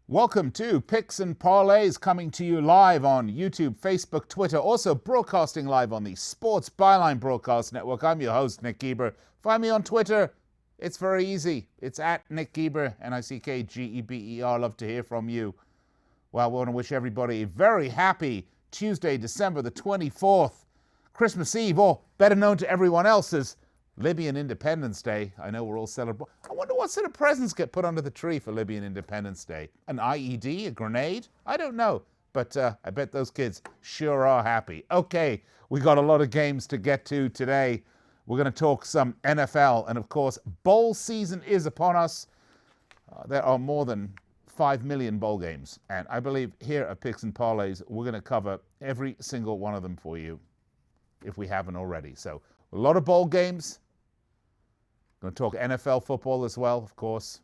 Welcome to Picks and Parlays, coming to you live on YouTube, Facebook, Twitter, also broadcasting live on the Sports Byline Broadcast Network. I'm your host, Nick Geber. Find me on Twitter. It's very easy. It's at Nick Geber, Nickgeber. Love to hear from you. Well, we want to wish everybody a very happy Tuesday, December the 24th, Christmas Eve, or better known to everyone else as Libyan Independence Day. I know we're all celebrating. I wonder what sort of presents get put under the tree for Libyan Independence Day. An IED, a grenade? I don't know, but I bet those kids sure are happy. Okay, we got a lot of games to get to today. We're going to talk some NFL, and of course, bowl season is upon us. There are more than 5 million bowl games, and I believe here at Picks and Parlays, we're going to cover every single one of them for you, if we haven't already. So, a lot of bowl games. Going to talk NFL football as well, of course.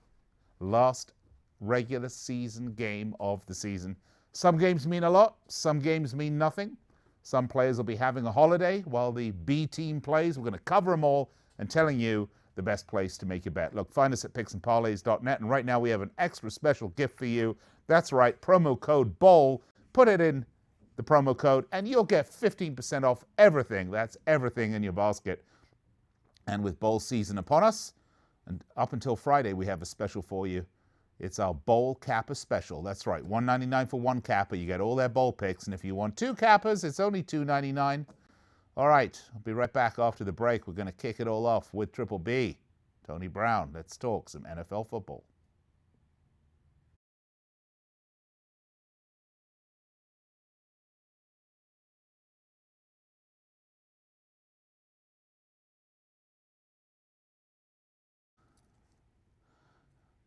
Last regular season game of the season. Some games mean a lot. Some games mean nothing. Some players will be having a holiday while the B team plays. We're going to cover them all and telling you the best place to make your bet. Look, find us at picksandparlays.net. And right now we have an extra special gift for you. That's right, promo code BOWL. Put it in the promo code and you'll get 15% off everything. That's everything in your basket. And with bowl season upon us, and up until Friday, we have a special for you. It's our bowl capper special. That's right, $1.99 for one capper. You get all their bowl picks. And if you want two cappers, it's only $2.99. All right, I'll be right back after the break. We're going to kick it all off with Triple B, Tony Brown. Let's talk some NFL football.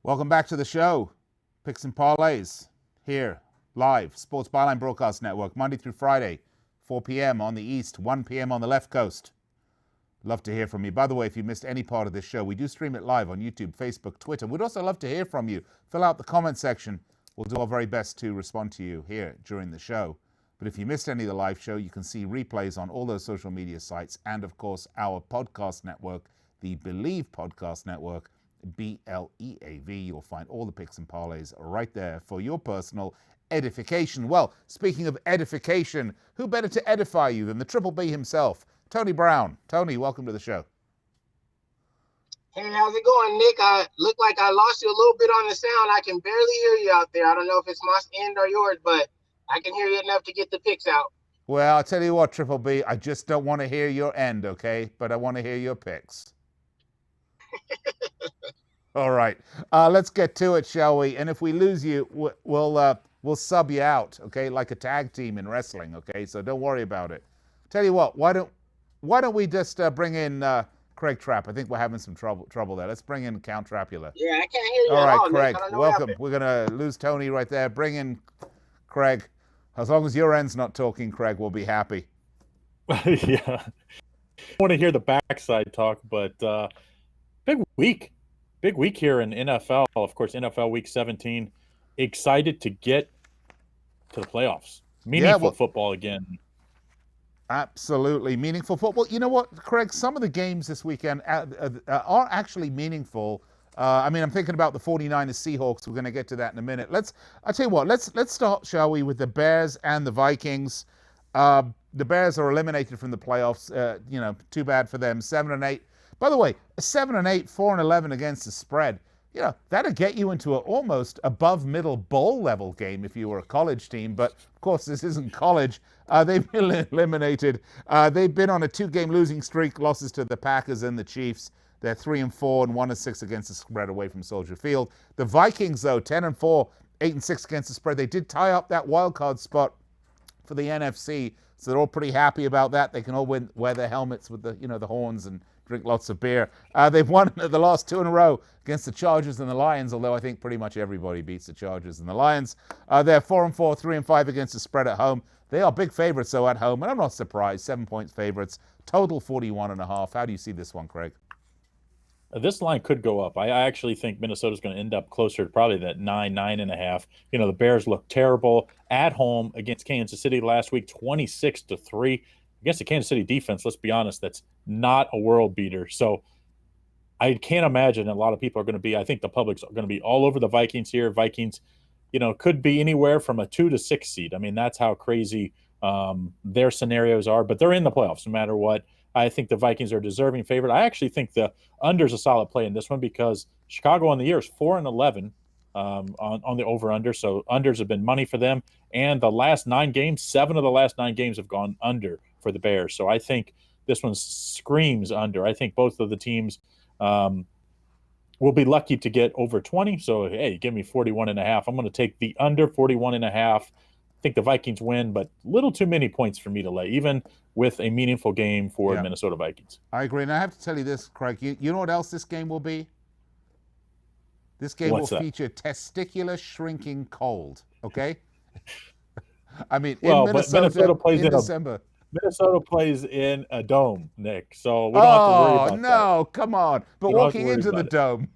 Welcome back to the show. Picks and Parlays here, live, Sports Byline Broadcast Network, Monday through Friday, 4 p.m. on the East, 1 p.m. on the left coast. Love to hear from you. By the way, if you missed any part of this show, we do stream it live on YouTube, Facebook, Twitter. We'd also love to hear from you. Fill out the comment section. We'll do our very best to respond to you here during the show. But if you missed any of the live show, you can see replays on all those social media sites and, of course, our podcast network, the Believe Podcast Network, BLEAV. You'll find all the picks and parlays right there for your personal edification. Well, speaking of edification, who better to edify you than the Triple B himself, Tony Brown. Tony, welcome to the show. Hey, how's it going, Nick? I look like I lost you a little bit on the sound. I can barely hear you out there. I don't know if it's my end or yours, but I can hear you enough to get the picks out. Well, I'll tell you what, Triple B, I just don't want to hear your end, okay? But I want to hear your picks. All right, let's get to it, shall we? And if we lose you, we'll sub you out, okay? Like a tag team in wrestling, okay? So don't worry about it. Tell you what, why don't we just bring in Craig Trapp? I think we're having some trouble there. Let's bring in Count Trapula. Yeah, I can't hear you all at right, all, Craig, Nick. welcome. We're gonna lose Tony right there. Bring in Craig. As long as your end's not talking, Craig, we'll be happy. Yeah, I want to hear the backside talk, but big week here in NFL. Of course, NFL Week 17. Excited to get to the playoffs. Meaningful football again. Absolutely meaningful football. You know what, Craig? Some of the games this weekend are actually meaningful. I mean, I'm thinking about the 49ers Seahawks. We're going to get to that in a minute. I'll tell you what. Let's start, shall we, with the Bears and the Vikings. The Bears are eliminated from the playoffs. Too bad for them. 7-8. By the way, 7-8, 4-11 against the spread. You know, that'd get you into an almost above middle bowl level game if you were a college team. But of course, this isn't college. They've been eliminated. They've been on a 2-game losing streak, losses to the Packers and the Chiefs. They're 3-4 and 1-6 against the spread away from Soldier Field. The Vikings, though, 10-4, 8-6 against the spread. They did tie up that wild card spot for the NFC, so they're all pretty happy about that. They can all wear their helmets with the horns and drink lots of beer. They've won the last 2 in a row against the Chargers and the Lions, although I think pretty much everybody beats the Chargers and the Lions. They're 4-4, 3-5 against the spread at home. They are big favorites, though, at home, and I'm not surprised. 7-point favorites, total 41.5. How do you see this one, Craig? This line could go up. I actually think Minnesota's going to end up closer to probably that 9.5. The Bears look terrible at home against Kansas City last week, 26-3. Against the Kansas City defense, let's be honest, that's not a world beater. So I can't imagine a lot of people are going to be, I think the public's going to be all over the Vikings here. Vikings could be anywhere from a 2 to 6 seed. I mean, that's how crazy their scenarios are, but they're in the playoffs no matter what. I think the Vikings are deserving favorite. I actually think the under's a solid play in this one because Chicago on the year is 4-11 on the over-under. So unders have been money for them. And the last 9 games, 7 of the last 9 games have gone under for the Bears. So I think this one screams under. I think both of the teams will be lucky to get over 20. So, hey, give me 41.5. I'm going to take the under 41.5. I think the Vikings win, but little too many points for me to lay, even with a meaningful game for the Minnesota Vikings. I agree. And I have to tell you this, Craig. You know what else this game will be? This game will feature testicular shrinking cold, okay? I mean, in Minnesota plays in December. Minnesota plays in a dome, Nick, so we don't have to worry about that. Oh, no, come on. But walking into the dome,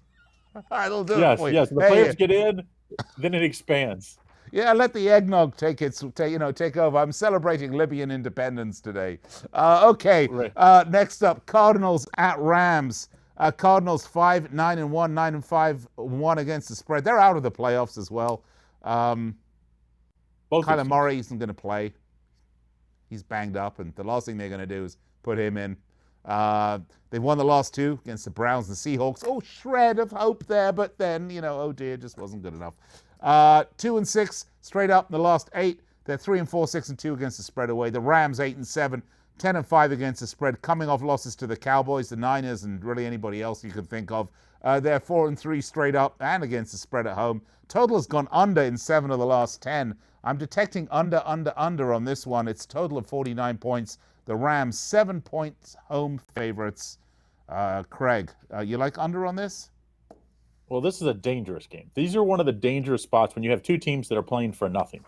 that'll do it for you. Yes, the players get in, then it expands. Yeah, let the eggnog take over. I'm celebrating Libyan independence today. Okay, right. Next up, Cardinals at Rams. Cardinals 5-9-1, 9-5-1 against the spread. They're out of the playoffs as well. Kyler Murray isn't going to play. He's banged up, and the last thing they're going to do is put him in. They won the last 2 against the Browns and Seahawks. Oh, shred of hope there, but then, oh dear, just wasn't good enough. 2-6 straight up in the last 8. They're 3-4, 6-2 against the spread away. The Rams 8-7, 10-5 against the spread, coming off losses to the Cowboys, the Niners, and really anybody else you can think of. They're 4-3 straight up and against the spread at home. Total has gone under in 7 of the last 10. I'm detecting under on this one. It's a total of 49 points. The Rams 7 points home favorites. Craig, you like under on this? Well, this is a dangerous game. These are one of the dangerous spots when you have 2 teams that are playing for nothing.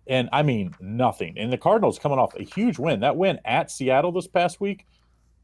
And I mean nothing. And the Cardinals coming off a huge win. That win at Seattle this past week,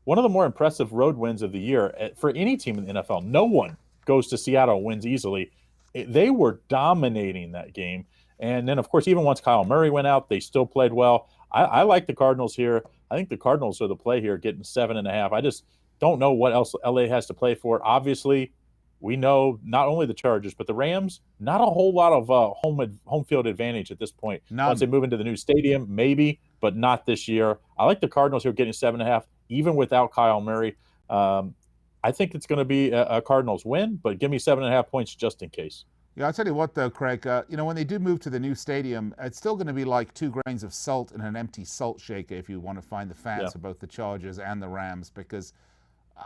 one of the more impressive road wins of the year for any team in the NFL. No one goes to Seattle and wins easily. They were dominating that game. And then, of course, even once Kyle Murray went out, they still played well. I like the Cardinals here. I think the Cardinals are the play here, getting 7.5. I just don't know what else LA has to play for. Obviously, we know not only the Chargers, but the Rams, not a whole lot of home field advantage at this point. None. Once they move into the new stadium, maybe, but not this year. I like the Cardinals here getting 7.5, even without Kyle Murray. I think it's going to be a Cardinals win, but give me 7.5 points just in case. Yeah, I'll tell you what, though, Craig, when they do move to the new stadium, it's still going to be like 2 grains of salt in an empty salt shaker if you want to find the fans of both the Chargers and the Rams, because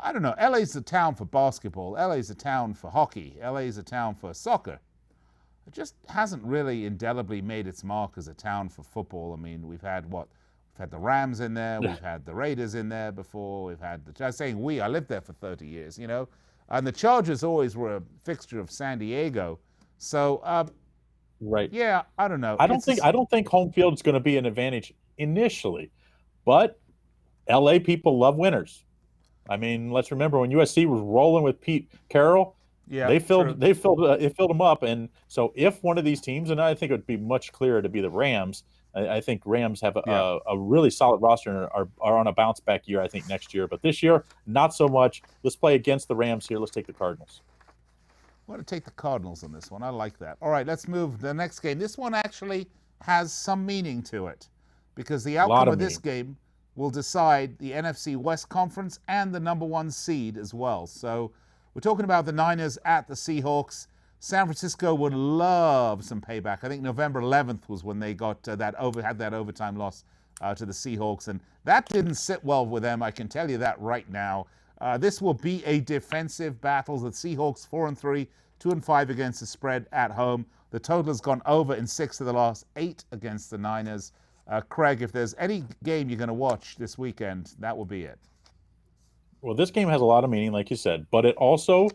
I don't know. LA's a town for basketball. LA's a town for hockey. LA's a town for soccer. It just hasn't really indelibly made its mark as a town for football. I mean, we've had the Rams in there. We've had the Raiders in there before. I was saying I lived there for 30 years, And the Chargers always were a fixture of San Diego. So, right. Yeah, I don't know. I don't think home field is going to be an advantage initially, but LA people love winners. I mean, let's remember when USC was rolling with Pete Carroll, they filled them up. And so if one of these teams, and I think it would be much clearer to be the Rams, I think Rams have a really solid roster and are on a bounce back year, I think, next year. But this year, not so much. Let's play against the Rams here. Let's take the Cardinals. I want to take the Cardinals on this one. I like that. All right, let's move to the next game. This one actually has some meaning to it because the outcome of this game will decide the NFC West Conference and the number 1 seed as well. So we're talking about the Niners at the Seahawks. San Francisco would love some payback. I think November 11th was when they got had that overtime loss to the Seahawks, and that didn't sit well with them. I can tell you that right now. This will be a defensive battle. The Seahawks 4-3, 2-5 against the spread at home. The total has gone over in 6 of the last 8 against the Niners. Craig, if there's any game you're going to watch this weekend, that will be it. Well, this game has a lot of meaning, like you said, but it also,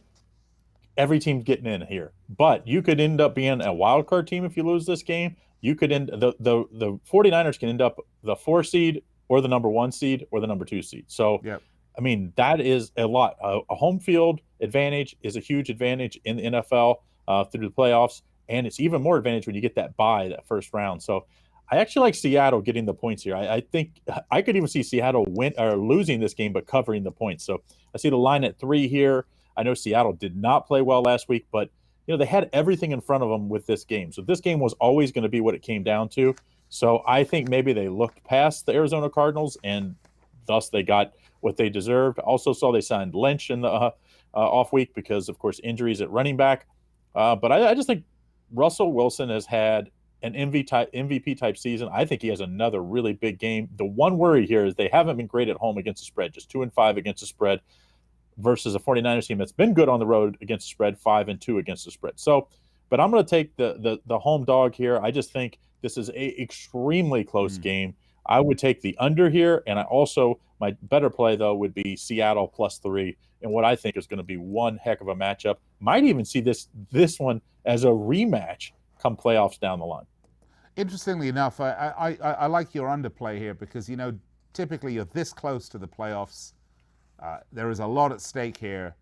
every team's getting in here. But you could end up being a wild card team if you lose this game. You could the 49ers can end up the 4 seed or the number 1 seed or the number 2 seed. So, I mean, that is a lot. A home field advantage is a huge advantage in the NFL through the playoffs, and it's even more advantage when you get that bye, that first round. So I actually like Seattle getting the points here. I think I could even see Seattle win or losing this game, but covering the points. So I see the line at 3 here. I know Seattle did not play well last week, but they had everything in front of them with this game. So this game was always going to be what it came down to. So I think maybe they looked past the Arizona Cardinals, and thus they got what they deserved. Also saw they signed Lynch in the off week because, of course, injuries at running back. But I just think Russell Wilson has had an MVP type season. I think he has another really big game. The one worry here is they haven't been great at home against the spread, just 2-5 against the spread, versus a 49ers team that's been good on the road against the spread, 5-2 against the spread. So, but I'm going to take the home dog here. I just think this is a extremely close game. I would take the under here, and I also, my better play though would be Seattle +3, and what I think is going to be one heck of a matchup. Might even see this one as a rematch come playoffs down the line. Interestingly enough, I like your underplay here because, typically you're this close to the playoffs. There is a lot at stake here,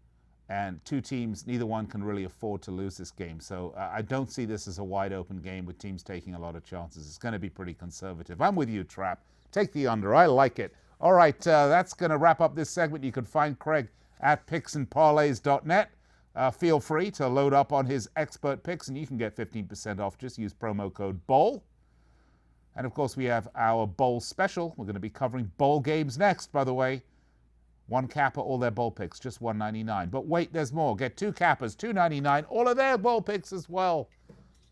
and two teams, neither one can really afford to lose this game. So I don't see this as a wide open game with teams taking a lot of chances. It's going to be pretty conservative. I'm with you, Trap. Take the under. I like it. All right, that's going to wrap up this segment. You can find Craig at picksandparlays.net. Feel free to load up on his expert picks, and you can get 15% off. Just use promo code BOWL. And, of course, we have our Bowl special. We're going to be covering bowl games next, by the way. One capper, all their bowl picks, just $1.99. But wait, there's more. Get two cappers, $2.99, all of their bowl picks as well.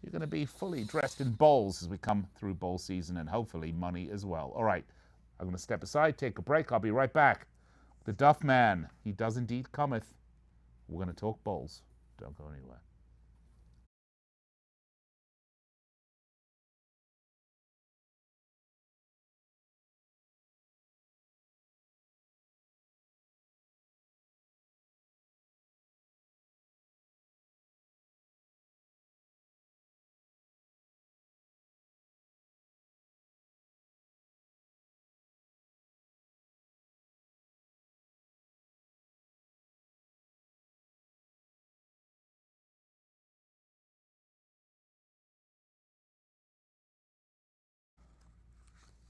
You're going to be fully dressed in bowls as we come through bowl season, and hopefully money as well. All right, I'm going to step aside, take a break. I'll be right back. The Duff Man, he does indeed cometh. We're going to talk bowls. Don't go anywhere.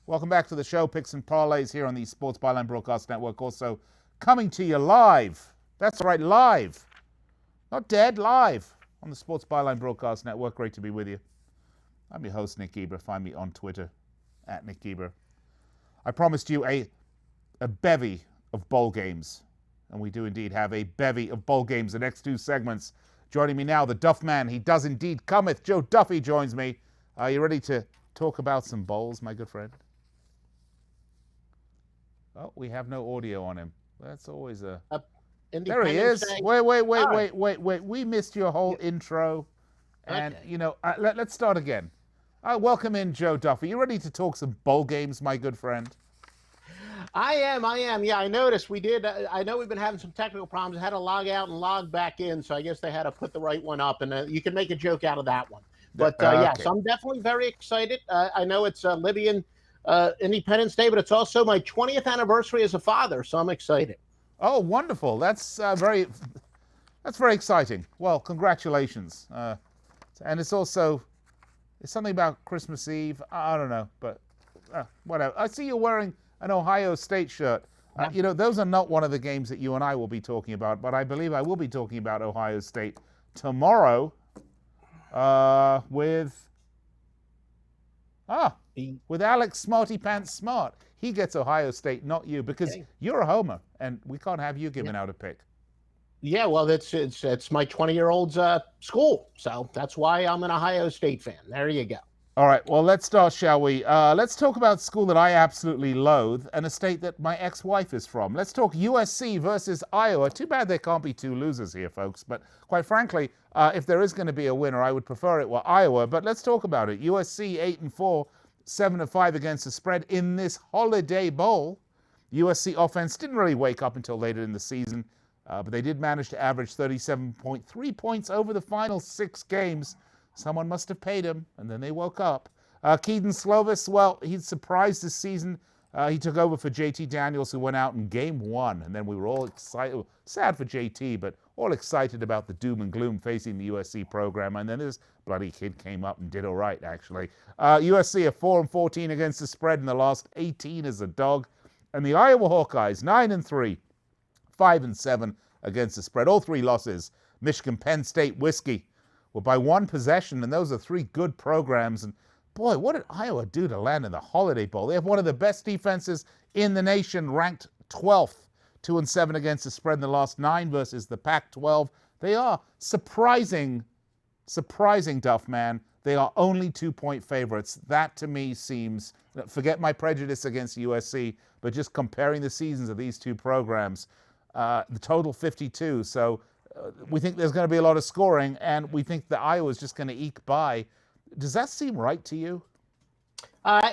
Welcome back to the show, Picks and Parlays here on the Sports Byline Broadcast Network. Also coming to you live. That's right, live. Not dead, live on the Sports Byline Broadcast Network. Great to be with you. I'm your host, Nick Geber. Find me on Twitter, at Nick Geber. I promised you a bevy of bowl games, and we do indeed have a bevy of bowl games. The next two segments. Joining me now, the Duff Man. He does indeed cometh. Joe Duffy joins me. Are you ready to talk about some bowls, my good friend? Oh, we have no audio on him. That's always a... There he is. Day. Wait. We missed your whole intro. And, Okay. let's start again. Welcome in, Joe Duffy. You ready to talk some bowl games, my good friend? I am. Yeah, I noticed we did. I know we've been having some technical problems. I had to log out and log back in, so I guess they had to put the right one up, and you can make a joke out of that one. But, okay. so I'm definitely very excited. I know it's Libyan Independence Day, but it's also my 20th anniversary as a father, so I'm excited. Oh, wonderful. That's very exciting. Well, congratulations. And it's something about Christmas Eve. I don't know, but whatever. I see you're wearing an Ohio State shirt. Those are not one of the games that you and I will be talking about, but I believe I will be talking about Ohio State tomorrow with Alex Smarty Pants Smart. He gets Ohio State, not you, because you're a homer, and we can't have you giving out a pick. Yeah, well, it's my 20-year-old's school, so that's why I'm an Ohio State fan. There you go. All right, well, let's start, shall we? Let's talk about a school that I absolutely loathe and a state that my ex-wife is from. Let's talk USC versus Iowa. Too bad there can't be two losers here, folks. But quite frankly, if there is going to be a winner, I would prefer it were Iowa. But let's talk about it. USC 8-4, 7-5 against the spread in this Holiday Bowl. USC offense didn't really wake up until later in the season, but they did manage to average 37.3 points over the final 6 games. Someone must have paid him, and then they woke up. Keaton Slovis, well, he's surprised this season. He took over for JT Daniels, who went out in game 1, and then we were all excited. Sad for JT, but all excited about the doom and gloom facing the USC program. And then this bloody kid came up and did all right, actually. USC are 4-14 against the spread in the last 18 as a dog. And the Iowa Hawkeyes, 9-3, 5-7 against the spread. All 3 losses. Michigan, Penn State, Whiskey. were by one possession, and those are three good programs. And boy, what did Iowa do to land in the Holiday Bowl? They have one of the best defenses in the nation, ranked 12th, 2-7 against the spread in the last 9 versus the Pac-12. They are surprising, Duff, man. They are only 2-point favorites. That to me seems, forget my prejudice against USC, but just comparing the seasons of these two programs, the total 52. So we think there's going to be a lot of scoring, and we think that Iowa's just going to eke by. Does that seem right to you?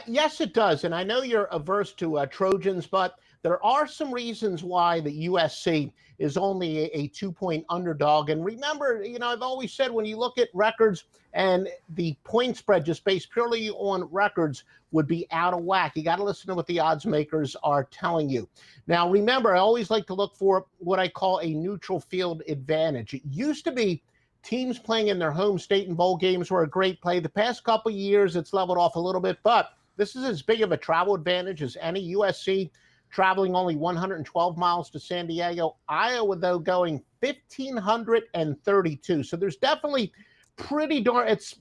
Yes, it does. And I know you're averse to Trojans, but there are some reasons why the USC is only a 2-point underdog. And remember, I've always said when you look at records and the point spread just based purely on records would be out of whack. You got to listen to what the odds makers are telling you. Now, remember, I always like to look for what I call a neutral field advantage. It used to be teams playing in their home state and bowl games were a great play. The past couple of years, it's leveled off a little bit, but this is as big of a travel advantage as any. USC traveling only 112 miles to San Diego. Iowa, though, going 1,532. So there's definitely it's,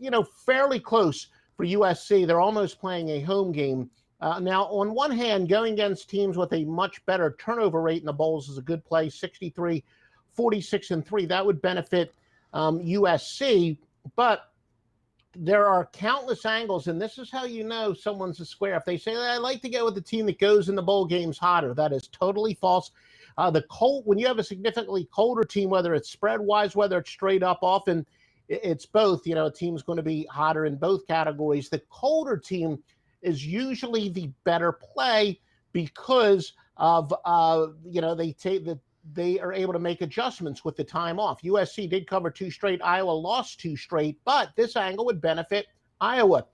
fairly close for USC. They're almost playing a home game. Now, on one hand, going against teams with a much better turnover rate in the bowls is a good play, 63, 46-3. That would benefit USC, but there are countless angles, and this is how you know someone's a square. If they say, I like to go with the team that goes in the bowl games hotter, that is totally false. When you have a significantly colder team, whether it's spread-wise, whether it's straight up, often it's both. A team's going to be hotter in both categories. The colder team is usually the better play because of, they are able to make adjustments with the time off. USC did cover 2 straight. Iowa lost 2 straight, but this angle would benefit Iowa.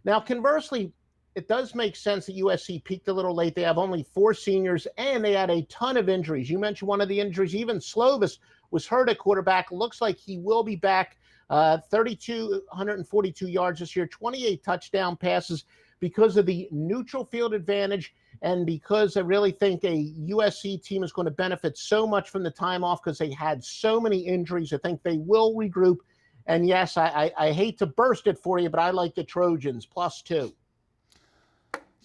Now, conversely, it does make sense that USC peaked a little late. They have only 4 seniors, and they had a ton of injuries. You mentioned one of the injuries. Even Slovis was hurt at quarterback. Looks like he will be back. 142 yards this year, 28 touchdown passes because of the neutral field advantage. And because I really think a USC team is going to benefit so much from the time off because they had so many injuries, I think they will regroup. And yes, I hate to burst it for you, but I like the Trojans, +2.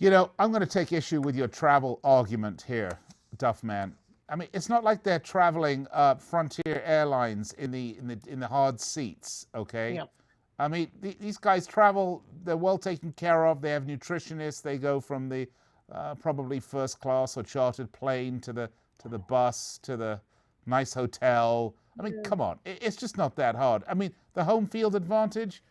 I'm going to take issue with your travel argument here, Duffman. I mean, it's not like they're traveling Frontier Airlines in the hard seats, okay? Yep. I mean, these guys travel, they're well taken care of. They have nutritionists. They go from the probably first class or chartered plane to the bus to the nice hotel. I mean, come on, it's just not that hard. I mean, the home field advantage,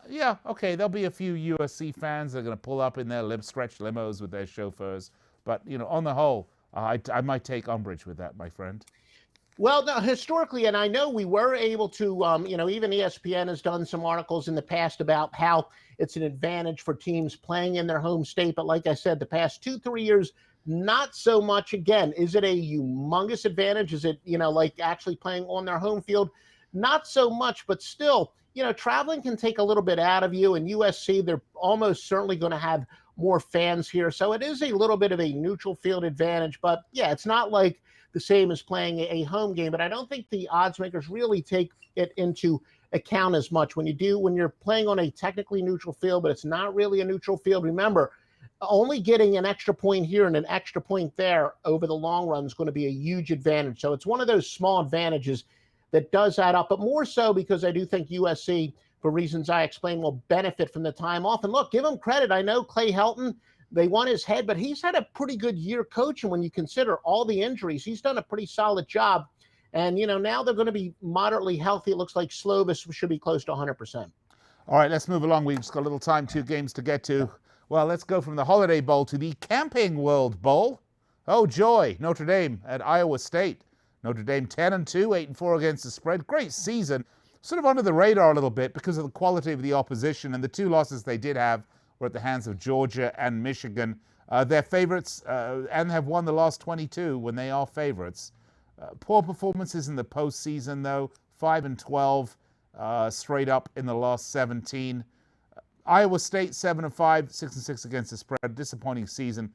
yeah, okay, there'll be a few USC fans that are going to pull up in their lip-stretched limos with their chauffeurs. But, on the whole, I might take umbrage with that, my friend. Well, no, historically, and I know we were able to, even ESPN has done some articles in the past about how it's an advantage for teams playing in their home state. But like I said, the past 2-3 years, not so much. Again, is it a humongous advantage? Is it, like actually playing on their home field? Not so much, but still, traveling can take a little bit out of you. And USC, they're almost certainly going to have more fans here. So it is a little bit of a neutral field advantage. But yeah, it's not like the same as playing a home game, but I don't think the odds makers really take it into account as much when you're playing on a technically neutral field, but it's not really a neutral field. Remember, only getting an extra point here and an extra point there over the long run is going to be a huge advantage. So it's one of those small advantages that does add up, but more so because I do think USC, for reasons I explained, will benefit from the time off. And look, give them credit. I know Clay Helton, they won his head, but he's had a pretty good year coaching when you consider all the injuries. He's done a pretty solid job. And, now they're going to be moderately healthy. It looks like Slovis should be close to 100%. All right, let's move along. We've just got a little time, 2 games to get to. Well, let's go from the Holiday Bowl to the Camping World Bowl. Oh, joy. Notre Dame at Iowa State. Notre Dame 10-2, 8-4 against the spread. Great season. Sort of under the radar a little bit because of the quality of the opposition. And the 2 losses they did have were at the hands of Georgia and Michigan. They're favorites and have won the last 22 when they are favorites. Poor performances in the postseason, though. 5-12 straight up in the last 17. Iowa State 7-5, 6-6 against the spread. Disappointing season.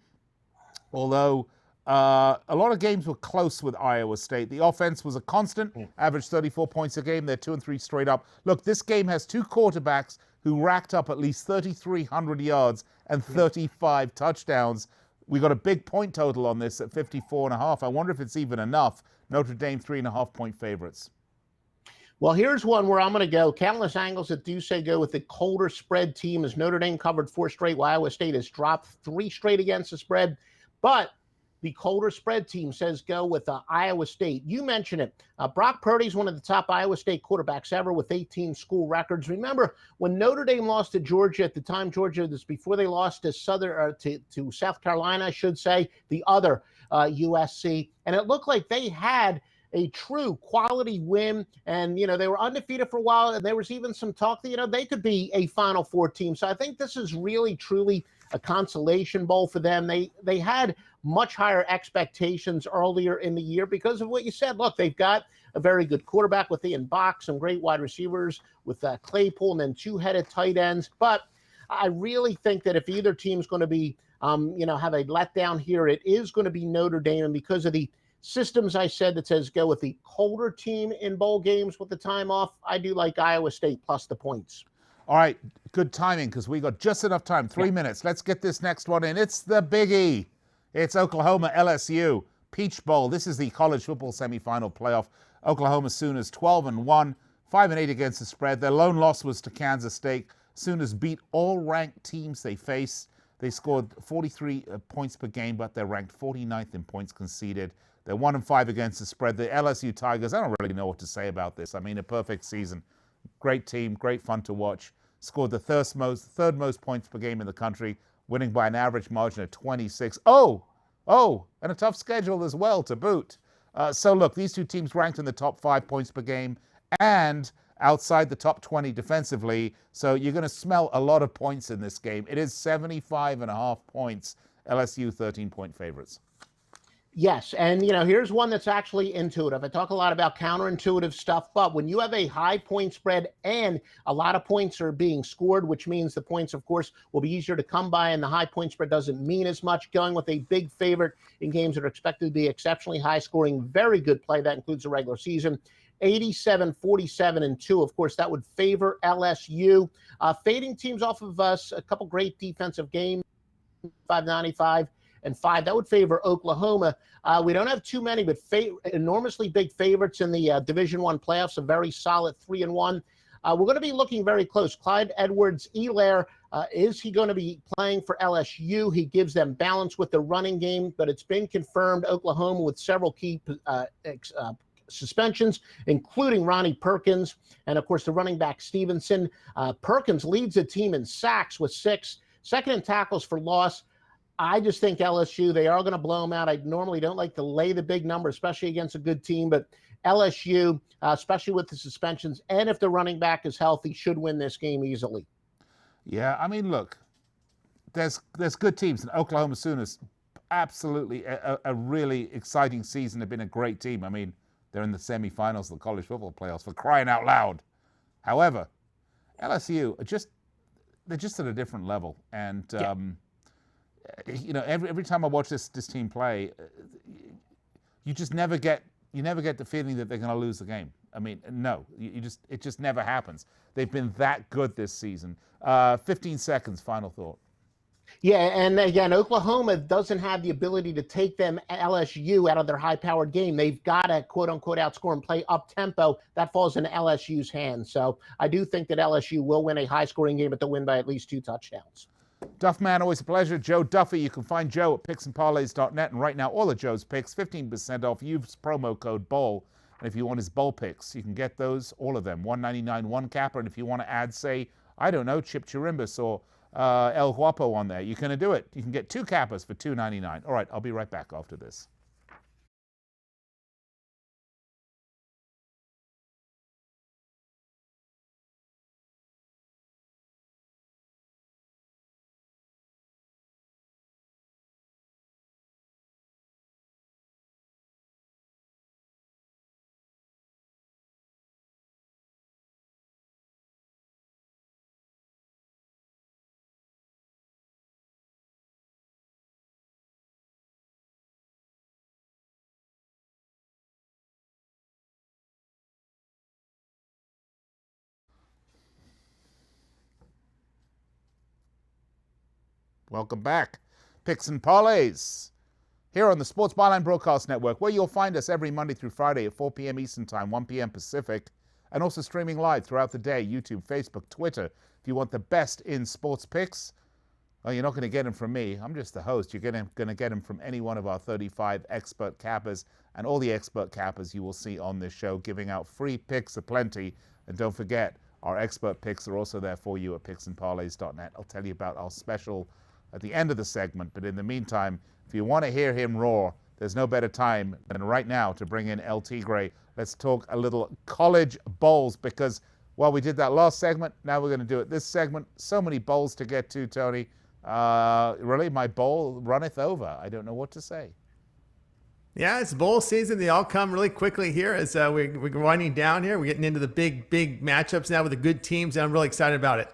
Although A lot of games were close with Iowa State. The offense was a constant, averaged 34 points a game. They're 2-3 straight up. Look, this game has two quarterbacks who racked up at least 3,300 yards and 35 touchdowns. We got a big point total on this at 54.5. I wonder if it's even enough. Notre Dame 3.5-point favorites. Well, here's one where I'm going to go. Countless angles that do say go with the colder spread team, as Notre Dame covered 4 straight, while Iowa State has dropped 3 straight against the spread. But the colder spread team says go with Iowa State. You mentioned it. Brock Purdy's one of the top Iowa State quarterbacks ever with 18 school records. Remember when Notre Dame lost to Georgia at the time, Georgia, this before they lost to South Carolina, I should say, the other USC, and it looked like they had a true quality win, and they were undefeated for a while, and there was even some talk that they could be a Final Four team. So I think this is really truly a consolation bowl for them. They had much higher expectations earlier in the year because of what you said. Look, they've got a very good quarterback with Ian Box, some great wide receivers with Claypool, and then 2-headed tight ends. But I really think that if either team's going to be, have a letdown here, it is going to be Notre Dame, and because of the systems I said that says go with the colder team in bowl games with the time off, I do like Iowa State plus the points. All right, good timing because we got just enough time, 3 minutes. Let's get this next one in. It's the biggie. It's Oklahoma LSU Peach Bowl. This is the college football semifinal playoff. Oklahoma Sooners 12-1, 5-8 against the spread. Their lone loss was to Kansas State. Sooners beat all ranked teams they faced. They scored 43 points per game, but they're ranked 49th in points conceded. They're 1-5 against the spread. The LSU Tigers, I don't really know what to say about this. I mean, a perfect season. Great team, great fun to watch. Scored the third most points per game in the country, winning by an average margin of 26. Oh, and a tough schedule as well to boot. So look, these two teams ranked in the top 5 points per game and outside the top 20 defensively. So you're going to smell a lot of points in this game. It is 75.5 points. LSU 13-point favorites. Yes, and here's one that's actually intuitive. I talk a lot about counterintuitive stuff, but when you have a high point spread and a lot of points are being scored, which means the points, of course, will be easier to come by, and the high point spread doesn't mean as much. Going with a big favorite in games that are expected to be exceptionally high scoring, very good play. That includes the regular season. 87, 47, and 2. Of course, that would favor LSU. Fading teams off of us, a couple great defensive games, 595. and 5. That would favor Oklahoma. We don't have too many, but enormously big favorites in the Division I playoffs, a very solid 3-1. We're going to be looking very close. Clyde Edwards-Helaire, is he going to be playing for LSU? He gives them balance with the running game, but it's been confirmed Oklahoma with several key suspensions, including Ronnie Perkins, and of course the running back Stevenson. Perkins leads the team in sacks with 6, second in tackles for loss. I just think LSU, they are going to blow them out. I normally don't like to lay the big number, especially against a good team, but LSU, especially with the suspensions, and if the running back is healthy, should win this game easily. Yeah, I mean, look, there's good teams, and Oklahoma Sooners, absolutely a really exciting season. They've been a great team. I mean, they're in the semifinals of the college football playoffs, for crying out loud. However, LSU they're just at a different level, and every time I watch this team play, you never get the feeling that they're going to lose the game. I mean, no, it just never happens. They've been that good this season. 15 seconds, final thought. Yeah, and again, Oklahoma doesn't have the ability to take them LSU out of their high-powered game. They've got to, quote-unquote, outscore and play up-tempo. That falls in LSU's hands. So I do think that LSU will win a high-scoring game, but they'll win by at least 2 touchdowns. Duffman, always a pleasure. Joe Duffy, you can find Joe at picksandparlays.net. And right now, all of Joe's picks, 15% off. Use promo code BOWL. And if you want his bowl picks, you can get those, all of them, $1.99, one capper. And if you want to add, say, I don't know, Chip Chirimbus or El Guapo on there, you can do it. You can get 2 cappers for $2.99. All right, I'll be right back after this. Welcome back. Picks and Parlays here on the Sports Byline Broadcast Network, where you'll find us every Monday through Friday at 4 p.m. Eastern Time, 1 p.m. Pacific, and also streaming live throughout the day, YouTube, Facebook, Twitter. If you want the best in sports picks, well, you're not going to get them from me. I'm just the host. You're going to get them from any one of our 35 expert cappers, and all the expert cappers you will see on this show, giving out free picks aplenty. And don't forget, our expert picks are also there for you at picksandparlays.net. I'll tell you about our special at the end of the segment, but in the meantime, if you want to hear him roar, there's no better time than right now to bring in LT Gray. Let's talk a little college bowls, because while we did that last segment, now we're going to do it this segment. So many bowls to get to, Tony. Really, my bowl runneth over. I don't know what to say. Yeah, it's bowl season. They all come really quickly here as we're winding down here. We're getting into the big matchups now with the good teams, and I'm really excited about it.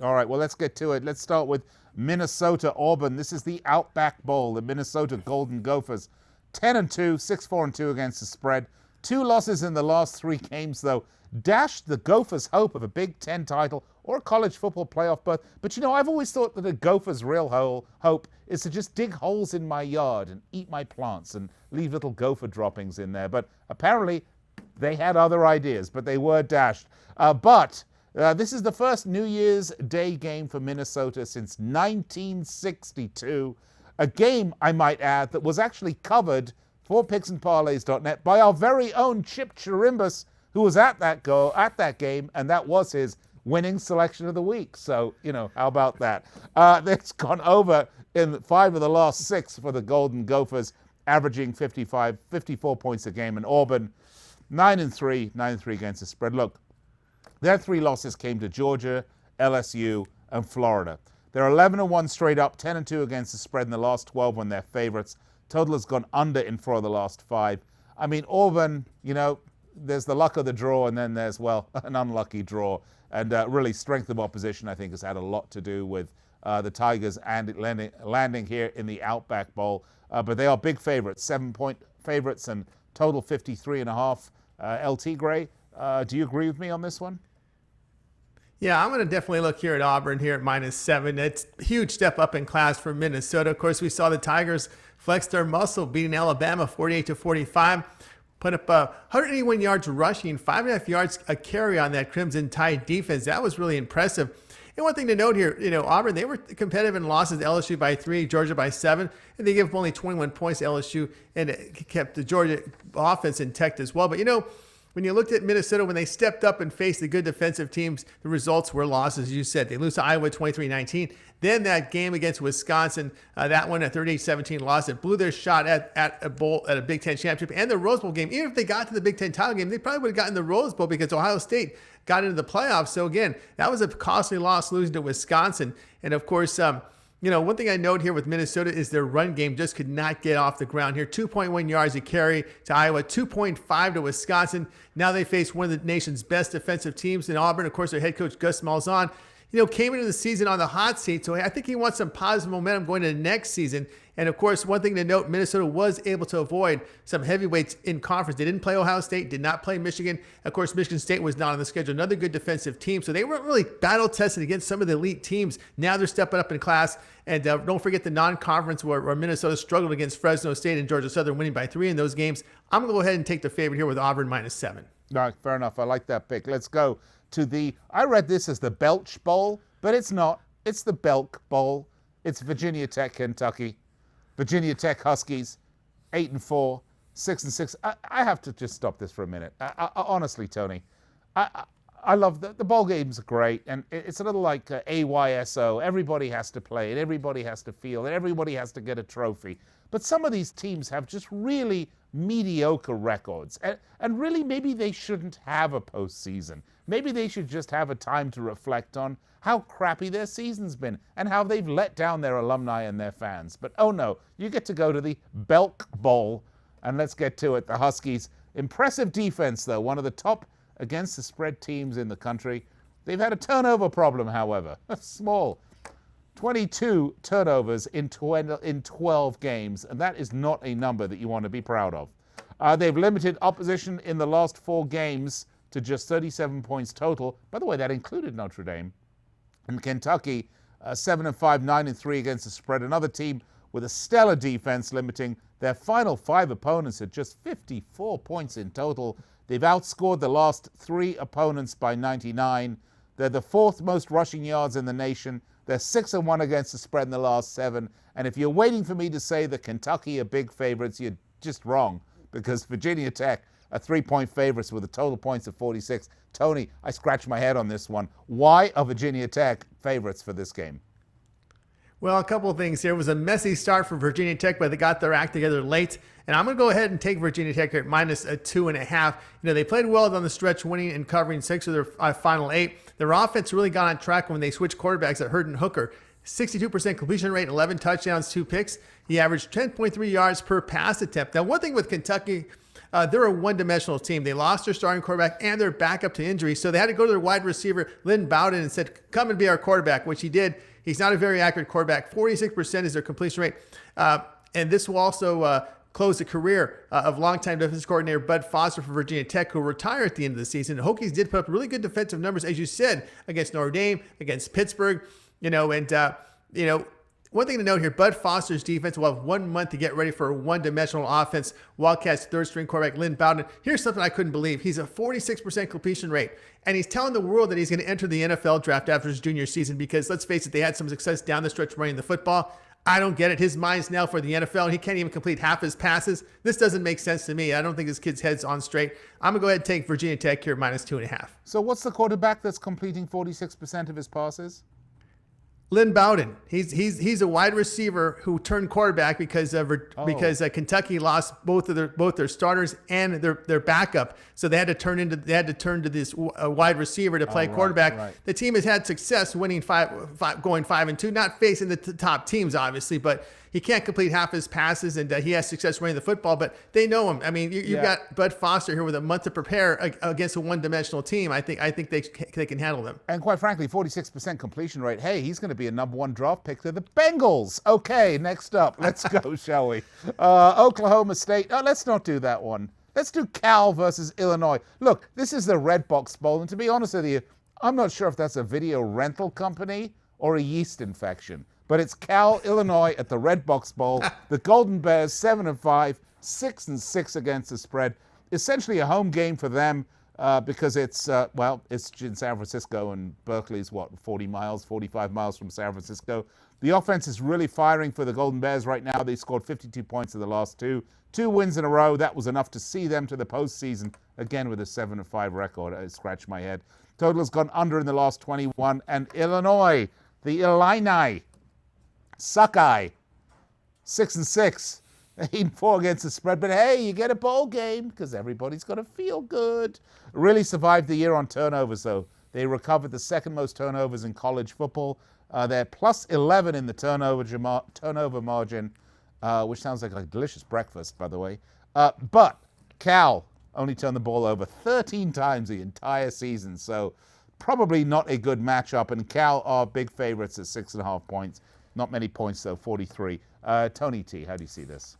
All right, well, let's get to it. Let's start with Minnesota Auburn. This is the Outback Bowl. The Minnesota Golden Gophers, 10-2, 6-4-2 against the spread. 2 losses in the last 3 games, though, dashed the Gophers' hope of a Big Ten title or a college football playoff berth. But you know, I've always thought that the Gophers' real hope is to just dig holes in my yard and eat my plants and leave little gopher droppings in there. But apparently, they had other ideas, but they were dashed. This is the first New Year's Day game for Minnesota since 1962. A game, I might add, that was actually covered for picksandparlays.net by our very own Chip Chirimbus, who was at that game, and that was his winning selection of the week. So, you know, how about that? That's gone over in 5 of the last 6 for the Golden Gophers, averaging 54 points a game. And Auburn, 9-3 against the spread. Look, their 3 losses came to Georgia, LSU, and Florida. They're 11-1 straight up, 10-2 against the spread in the last 12 when they're favorites. Total has gone under in 4 of the last 5. I mean, Auburn, you know, there's the luck of the draw, and then there's, well, an unlucky draw. And really, strength of opposition, I think, has had a lot to do with the Tigers and landing here in the Outback Bowl. But they are big favorites, 7-point favorites, and total 53.5. LT Gray, do you agree with me on this one? Yeah, I'm going to definitely look here at Auburn here at -7. It's a huge step up in class for Minnesota. Of course, we saw the Tigers flex their muscle, beating Alabama 48-45. Put up 181 yards rushing, 5.5 yards a carry on that Crimson Tide defense. That was really impressive. And one thing to note here, you know, Auburn, they were competitive in losses. LSU by 3, Georgia by 7, and they gave up only 21 points to LSU, and it kept the Georgia offense intact as well. But, you know, when you looked at Minnesota, when they stepped up and faced the good defensive teams, the results were losses, as you said. They lose to Iowa 23-19. Then that game against Wisconsin, that one, a 38-17 loss, it blew their shot at a Big Ten championship and the Rose Bowl game. Even if they got to the Big Ten title game, they probably would have gotten the Rose Bowl because Ohio State got into the playoffs. So again, that was a costly loss, losing to Wisconsin. And of course, you know, one thing I note here with Minnesota is their run game just could not get off the ground here. 2.1 yards a carry to Iowa, 2.5 to Wisconsin. Now they face one of the nation's best defensive teams in Auburn. Of course, their head coach, Gus Malzahn, you know, came into the season on the hot seat. So I think he wants some positive momentum going into next season. And of course, one thing to note, Minnesota was able to avoid some heavyweights in conference. They didn't play Ohio State, did not play Michigan. Of course, Michigan State was not on the schedule. Another good defensive team. So they weren't really battle tested against some of the elite teams. Now they're stepping up in class. And don't forget the non-conference where Minnesota struggled against Fresno State and Georgia Southern, winning by 3 in those games. I'm going to go ahead and take the favorite here with Auburn -7. All right, fair enough. I like that pick. Let's go to I read this as the Belch Bowl, but it's not. It's the Belk Bowl. It's Virginia Tech, Kentucky. Virginia Tech Huskies, 8-4, 6-6. I have to just stop this for a minute. Honestly, Tony, I love the bowl games are great, and it's a little like AYSO. Everybody has to play it, everybody has to feel it, everybody has to get a trophy. But some of these teams have just really mediocre records, and really maybe they shouldn't have a postseason. Maybe they should just have a time to reflect on how crappy their season's been and how they've let down their alumni and their fans. But oh no, you get to go to the Belk Bowl, and let's get to it. The Huskies, impressive defense though, one of the top against the spread teams in the country. They've had a turnover problem, however, small. 22 turnovers in 12 games, and that is not a number that you want to be proud of. They've limited opposition in the last 4 games to just 37 points total. By the way, that included Notre Dame. And Kentucky, 7-5, 9-3 against the spread. Another team with a stellar defense, limiting their final 5 opponents at just 54 points in total. They've outscored the last 3 opponents by 99. They're the 4th most rushing yards in the nation. They're 6-1 against the spread in the last 7. And if you're waiting for me to say that Kentucky are big favorites, you're just wrong, because Virginia Tech are 3-point favorites with a total points of 46. Tony, I scratched my head on this one. Why are Virginia Tech favorites for this game? Well, a couple of things here. It was a messy start for Virginia Tech, but they got their act together late. And I'm going to go ahead and take Virginia Tech at minus a 2.5. They played well on the stretch, winning and covering 6 of their final 8. Their offense really got on track when they switched quarterbacks at Herndon Hooker. 62% completion rate, 11 touchdowns, 2 picks. He averaged 10.3 yards per pass attempt. Now, one thing with Kentucky, they're a one-dimensional team. They lost their starting quarterback and their backup to injury, so they had to go to their wide receiver, Lynn Bowden, and said, come and be our quarterback, which he did. He's not a very accurate quarterback. 46% is their completion rate. And this will also close the career of longtime defensive coordinator Bud Foster for Virginia Tech, who will retire at the end of the season. The Hokies did put up really good defensive numbers, as you said, against Notre Dame, against Pittsburgh. One thing to note here, Bud Foster's defense will have 1 month to get ready for a one-dimensional offense. Wildcats third-string quarterback Lynn Bowden. Here's something I couldn't believe. He's a 46% completion rate, and he's telling the world that he's going to enter the NFL draft after his junior season because, let's face it, they had some success down the stretch running the football. I don't get it. His mind's now for the NFL, and he can't even complete half his passes. This doesn't make sense to me. I don't think this kid's head's on straight. I'm going to go ahead and take Virginia Tech here, minus 2.5. So what's the quarterback that's completing 46% of his passes? Lynn Bowden. He's a wide receiver who turned quarterback because Kentucky lost both their starters and their backup, so they had to turn to this wide receiver to play quarterback. Right. The team has had success winning going 5-2, not facing the top teams obviously, but he can't complete half his passes, and he has success running the football, but they know him. I mean, you've got Bud Foster here with a month to prepare against a one-dimensional team. I think they can handle them. And quite frankly, 46% completion rate. Hey, he's going to be a number 1 draft pick to the Bengals. Okay, next up. Let's go, shall we? Oklahoma State. Oh, let's not do that one. Let's do Cal versus Illinois. Look, this is the Red Box Bowl, and to be honest with you, I'm not sure if that's a video rental company or a yeast infection. But it's Cal, Illinois at the Red Box Bowl. The Golden Bears, 7-5, 6-6 against the spread. Essentially a home game for them because it's in San Francisco, and Berkeley's 45 miles from San Francisco. The offense is really firing for the Golden Bears right now. They scored 52 points in the last 2 wins in a row. That was enough to see them to the postseason, again with a 7-5 record. I scratched my head. Total has gone under in the last 21. And Illinois, the Illini, Suckeye, 6-6, 8-4 against the spread. But hey, you get a bowl game because everybody's got to feel good. Really survived the year on turnovers, though. They recovered the 2nd most turnovers in college football. They're plus 11 in the turnover margin, which sounds like a delicious breakfast, by the way. But Cal only turned the ball over 13 times the entire season, so probably not a good matchup. And Cal are big favorites at 6.5 points. Not many points, though, 43. Tony T, how do you see this?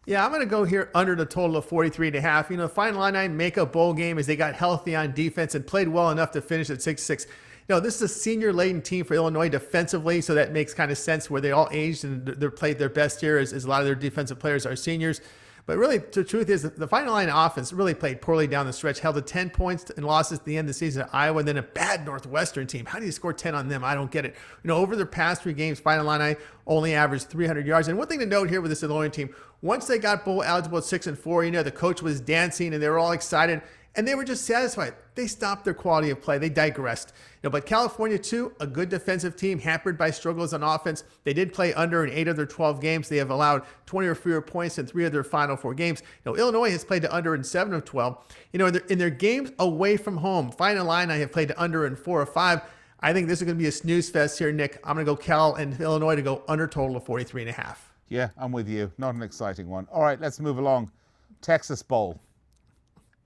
Yeah, I'm going to go here under the total of 43.5. The final line make-up bowl game as they got healthy on defense and played well enough to finish at 6-6. This is a senior-laden team for Illinois defensively, so that makes kind of sense where they all aged and they're played their best here as a lot of their defensive players are seniors. But really, the truth is, the final line offense really played poorly down the stretch, held to 10 points in losses at the end of the season at Iowa, and then a bad Northwestern team. How do you score 10 on them? I don't get it. Over their past 3 games, final line only averaged 300 yards. And one thing to note here with this Illinois team, once they got bowl eligible at 6-4, the coach was dancing and they were all excited. And they were just satisfied. They stopped their quality of play. They digressed. But California, too, a good defensive team, hampered by struggles on offense. They did play under in 8 of their 12 games. They have allowed 20 or fewer points in 3 of their final 4 games. Illinois has played to under in 7 of 12. In their games away from home, final line, I have played to under in 4 of 5. I think this is going to be a snooze fest here, Nick. I'm going to go Cal and Illinois to go under total of 43.5. Yeah, I'm with you. Not an exciting one. All right, let's move along. Texas Bowl.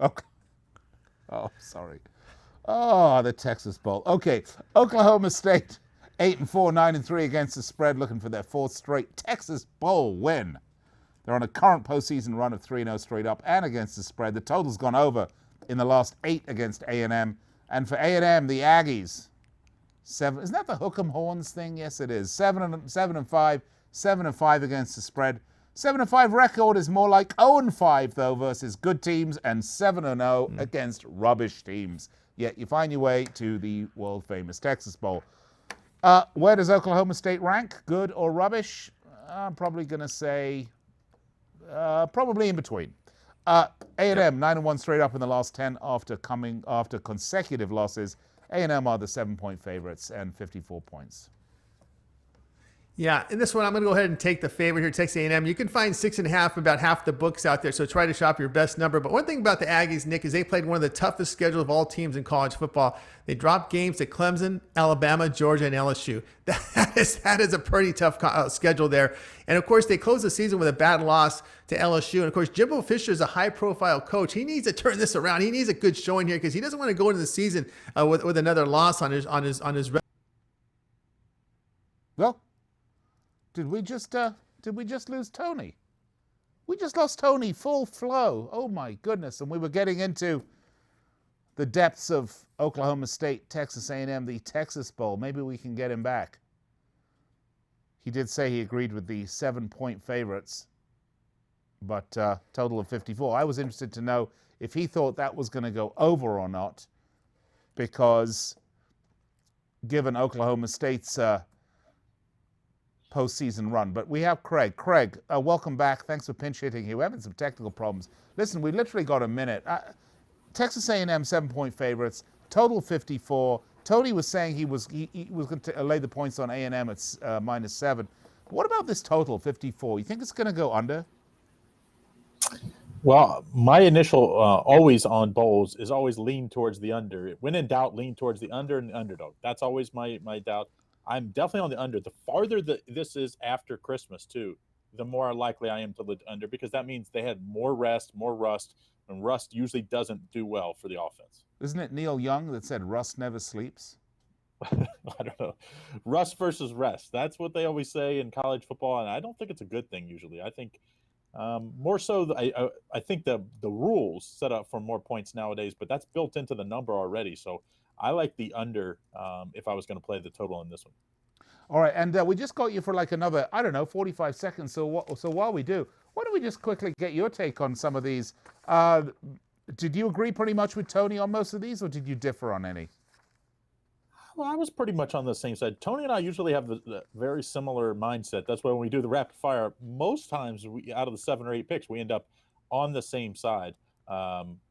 Okay. Oh, sorry. Oh, the Texas Bowl. Okay, Oklahoma State, 8-4, 9-3 against the spread, looking for their 4th straight Texas Bowl win. They're on a current postseason run of 3-0 straight up and against the spread. The total's gone over in the last 8 against A&M. And for A&M, the Aggies, 7. Isn't that the Hook'em Horns thing? Yes, it is. 7-5, 7-5 against the spread. 7-5 record is more like 0-5 though versus good teams, and 7-0 against rubbish teams. Yet you find your way to the world famous Texas Bowl. Where does Oklahoma State rank? Good or rubbish? I'm probably going to say probably in between. A&M 9-1 straight up in the last 10 after consecutive losses. A&M are the 7-point favorites and 54 points. Yeah, in this one, I'm going to go ahead and take the favorite here, Texas A&M. You can find 6.5 about half the books out there, so try to shop your best number. But one thing about the Aggies, Nick, is they played one of the toughest schedules of all teams in college football. They dropped games to Clemson, Alabama, Georgia, and LSU. That is a pretty tough schedule there. And, of course, they closed the season with a bad loss to LSU. And, of course, Jimbo Fisher is a high-profile coach. He needs to turn this around. He needs a good showing here because he doesn't want to go into the season with another loss on his Well, did we just lose Tony? We just lost Tony full flow. Oh my goodness. And we were getting into the depths of Oklahoma State, Texas A&M, the Texas Bowl. Maybe we can get him back. He did say he agreed with the 7-point favorites, but total of 54. I was interested to know if he thought that was going to go over or not, because given Oklahoma State's postseason run. But we have Craig. Craig, welcome back. Thanks for pinch hitting here. We're having some technical problems. Listen, we literally got a minute. Texas A&M 7-point favorites, total 54. Tony was saying he was going to lay the points on A&M at -7. But what about this total 54? You think it's going to go under? Well, my initial always on bowls is always lean towards the under. When in doubt, lean towards the under and the underdog. That's always my doubt. I'm definitely on the under. The farther this is after Christmas, too, the more likely I am to lead under, because that means they had more rest, more rust, and rust usually doesn't do well for the offense. Isn't it Neil Young that said rust never sleeps? I don't know. Rust versus rest. That's what they always say in college football, and I don't think it's a good thing usually. I think more so, I think the rules set up for more points nowadays, but that's built into the number already. So I like the under if I was going to play the total in this one. All right, and we just got you for like another, 45 seconds. So while we do, why don't we just quickly get your take on some of these? Did you agree pretty much with Tony on most of these, or did you differ on any? Well, I was pretty much on the same side. Tony and I usually have the very similar mindset. That's why when we do the rapid fire, most times out of the 7 or 8 picks, we end up on the same side,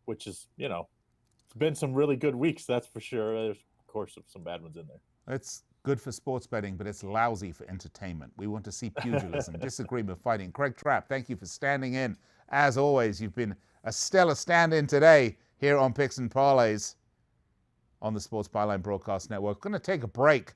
which is, it's been some really good weeks, that's for sure. There's, of course, some bad ones in there. It's good for sports betting, but it's lousy for entertainment. We want to see pugilism, disagreement, fighting. Craig Trapp, thank you for standing in. As always, you've been a stellar stand-in today here on Picks and Parlays on the Sports Byline Broadcast Network. Going to take a break.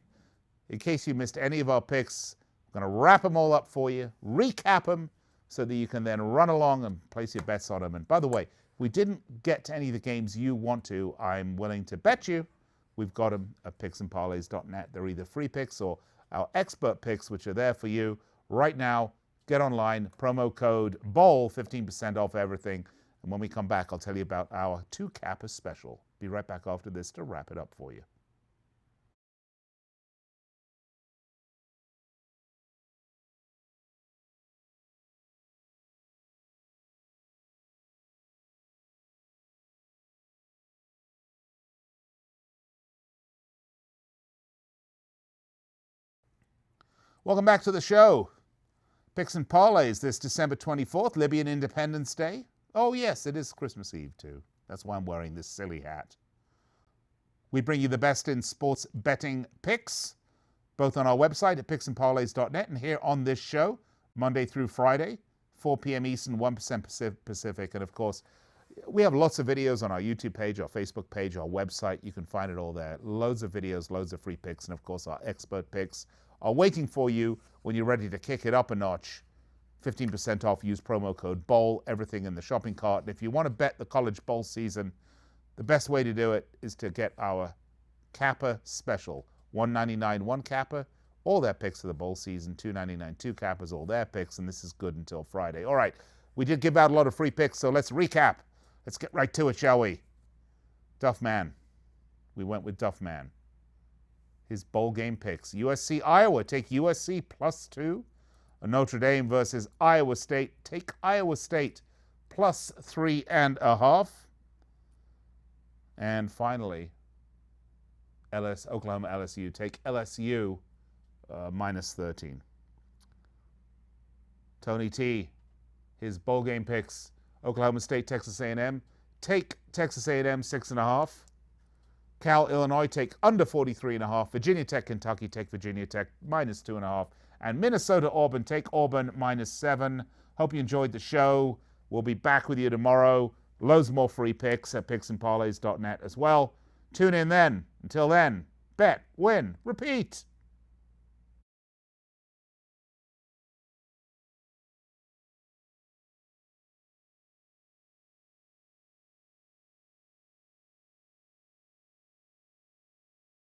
In case you missed any of our picks, I'm going to wrap them all up for you, recap them, so that you can then run along and place your bets on them. And by the way, if we didn't get to any of the games you want to, I'm willing to bet you we've got them at picksandparlays.net. They're either free picks or our expert picks, which are there for you right now. Get online, promo code BOWL, 15% off everything. And when we come back, I'll tell you about our 2-capper special. Be right back after this to wrap it up for you. Welcome back to the show. Picks and Parlays this December 24th, Libyan Independence Day. Oh yes, it is Christmas Eve too. That's why I'm wearing this silly hat. We bring you the best in sports betting picks, both on our website at picksandparlays.net and here on this show, Monday through Friday, 4 p.m. Eastern, 1% Pacific. And of course, we have lots of videos on our YouTube page, our Facebook page, our website. You can find it all there. Loads of videos, loads of free picks, and of course our expert picks are waiting for you when you're ready to kick it up a notch. 15% off, use promo code BOWL, everything in the shopping cart. And if you want to bet the college bowl season, the best way to do it is to get our capper special. $1.99 one capper, all their picks for the bowl season. $2.99 two cappers, all their picks, and this is good until Friday. All right, we did give out a lot of free picks, so let's recap. Let's get right to it, shall we? Duffman. We went with Duffman. his bowl game picks. USC Iowa, take USC +2. Notre Dame versus Iowa State, take Iowa State +3.5. And finally, Oklahoma LSU, take LSU -13. Tony T, his bowl game picks: Oklahoma State, Texas A&M, take Texas A&M 6.5. Cal, Illinois, take under 43.5. Virginia Tech, Kentucky, take Virginia Tech -2.5. And Minnesota, Auburn, take Auburn -7. Hope you enjoyed the show. We'll be back with you tomorrow. Loads more free picks at picksandparlays.net as well. Tune in then. Until then, bet, win, repeat.